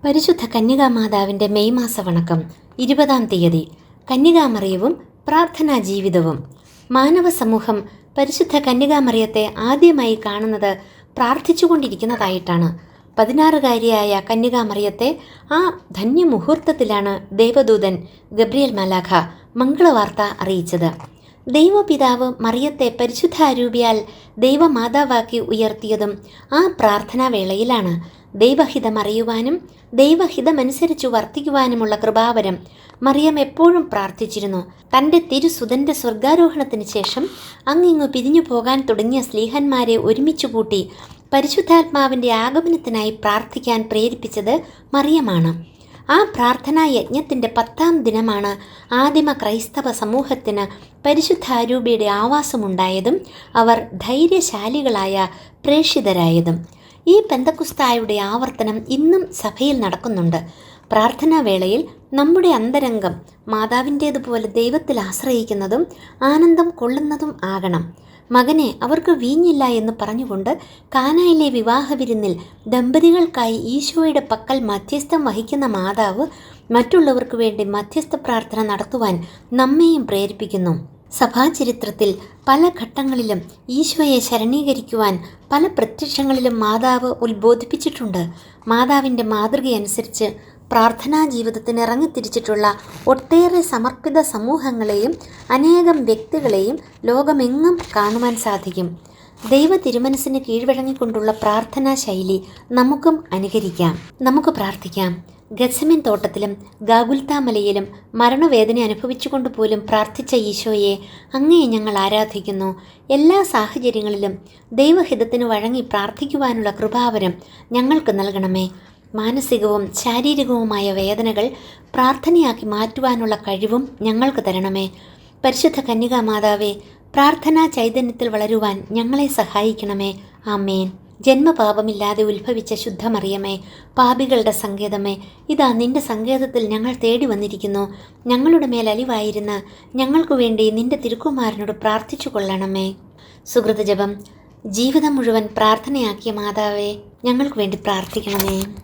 പരിശുദ്ധ കന്യകാമാതാവിൻ്റെ മെയ് മാസ വണക്കം 20-ാം തീയതി. കന്യകാമറിയവും പ്രാർത്ഥനാ ജീവിതവും. മാനവ സമൂഹം പരിശുദ്ധ കന്യകാമറിയത്തെ ആദ്യമായി കാണുന്നത് പ്രാർത്ഥിച്ചുകൊണ്ടിരിക്കുന്നതായിട്ടാണ്. 16-കാരിയായ കന്യകാമറിയത്തെ ആ ധന്യമുഹൂർത്തത്തിലാണ് ദൈവദൂതൻ ഗബ്രിയേൽ മാലാഖ മംഗളവാർത്ത അറിയിച്ചത്. ദൈവപിതാവ് മറിയത്തെ പരിശുദ്ധാരൂപിയാൽ ദൈവമാതാവാക്കി ഉയർത്തിയതും ആ പ്രാർത്ഥനാവേളയിലാണ്. ദൈവഹിതം അറിയുവാനും ദൈവഹിതമനുസരിച്ചു വർത്തിക്കുവാനുമുള്ള കൃപാവരം മറിയം എപ്പോഴും പ്രാർത്ഥിച്ചിരുന്നു. തൻ്റെ തിരുസുതൻ്റെ സ്വർഗാരോഹണത്തിന് ശേഷം അങ്ങിങ്ങു പിരിഞ്ഞു പോകാൻ തുടങ്ങിയ സ്ലീഹന്മാരെ ഒരുമിച്ചു കൂട്ടി പരിശുദ്ധാത്മാവിൻ്റെ ആഗമനത്തിനായി പ്രാർത്ഥിക്കാൻ പ്രേരിപ്പിച്ചത് മറിയമാണ്. ആ പ്രാർത്ഥനാ യജ്ഞത്തിൻ്റെ 10-ാം ദിനമാണ് ആദിമ ക്രൈസ്തവ സമൂഹത്തിന് പരിശുദ്ധാരൂപിയുടെ ആവാസമുണ്ടായതും അവർ ധൈര്യശാലികളായ പ്രേക്ഷിതരായതും. ഈ പെന്തക്കുസ്തായുടെ ആവർത്തനം ഇന്നും സഭയിൽ നടക്കുന്നുണ്ട്. പ്രാർത്ഥനാവേളയിൽ നമ്മുടെ അന്തരംഗം മാതാവിൻ്റേതുപോലെ ദൈവത്തിൽ ആശ്രയിക്കുന്നതും ആനന്ദം കൊള്ളുന്നതും ആകണം. മകനെ, അവർക്ക് വീഞ്ഞില്ല എന്ന് പറഞ്ഞുകൊണ്ട് കാനായിലെ വിവാഹ വിരുന്നിൽ ദമ്പതികൾക്കായി ഈശോയുടെ പക്കൽ മധ്യസ്ഥം വഹിക്കുന്ന മാതാവ് മറ്റുള്ളവർക്ക് വേണ്ടി മധ്യസ്ഥ പ്രാർത്ഥന നടത്തുവാൻ നമ്മെയും പ്രേരിപ്പിക്കുന്നു. സഭാചരിത്രത്തിൽ പല ഘട്ടങ്ങളിലും ഈശോയെ ശരണീകരിക്കുവാൻ പല പ്രത്യക്ഷങ്ങളിലും മാതാവ് ഉത്ബോധിപ്പിച്ചിട്ടുണ്ട്. മാതാവിൻ്റെ മാതൃകയനുസരിച്ച് പ്രാർത്ഥനാ ജീവിതത്തിന് ഇറങ്ങിത്തിരിച്ചിട്ടുള്ള ഒട്ടേറെ സമർപ്പിത സമൂഹങ്ങളെയും അനേകം വ്യക്തികളെയും ലോകമെങ്ങും കാണുവാൻ സാധിക്കും. ദൈവ തിരുമനസ്സിന് കീഴ്വഴങ്ങിക്കൊണ്ടുള്ള പ്രാർത്ഥനാ ശൈലി നമുക്കും അനുകരിക്കാം. നമുക്ക് പ്രാർത്ഥിക്കാം. ഗത്സമേൻ തോട്ടത്തിലും ഗാഗുൽത്താ മലയിലും മരണവേദന അനുഭവിച്ചുകൊണ്ട് പോലും പ്രാർത്ഥിച്ച ഈശോയെ അങ്ങയെ ഞങ്ങൾ ആരാധിക്കുന്നു. എല്ലാ സാഹചര്യങ്ങളിലും ദൈവഹിതത്തിന് വഴങ്ങി പ്രാർത്ഥിക്കുവാനുള്ള കൃപാവരം ഞങ്ങൾക്ക് നൽകണമേ. മാനസികവും ശാരീരികവുമായ വേദനകൾ പ്രാർത്ഥനയാക്കി മാറ്റുവാനുള്ള കഴിവും ഞങ്ങൾക്ക് തരണമേ. പരിശുദ്ധ കന്യകാമാതാവേ, പ്രാർത്ഥനാ ചൈതന്യത്തിൽ വളരുവാൻ ഞങ്ങളെ സഹായിക്കണമേ. ആമേൻ. ജന്മപാപമില്ലാതെ ഉത്ഭവിച്ച ശുദ്ധമറിയമേ, പാപികളുടെ സങ്കേതമേ, ഇതാ നിന്റെ സങ്കേതത്തിൽ ഞങ്ങൾ തേടി വന്നിരിക്കുന്നു. ഞങ്ങളുടെ മേൽ അലിവായിരുന്ന് ഞങ്ങൾക്കു വേണ്ടി നിന്റെ തിരുക്കുമാരനോട് പ്രാർത്ഥിച്ചു കൊള്ളണമേ. സുകൃതജപം. ജീവിതം മുഴുവൻ പ്രാർത്ഥനയാക്കിയ മാതാവേ, ഞങ്ങൾക്ക് വേണ്ടി പ്രാർത്ഥിക്കണമേ.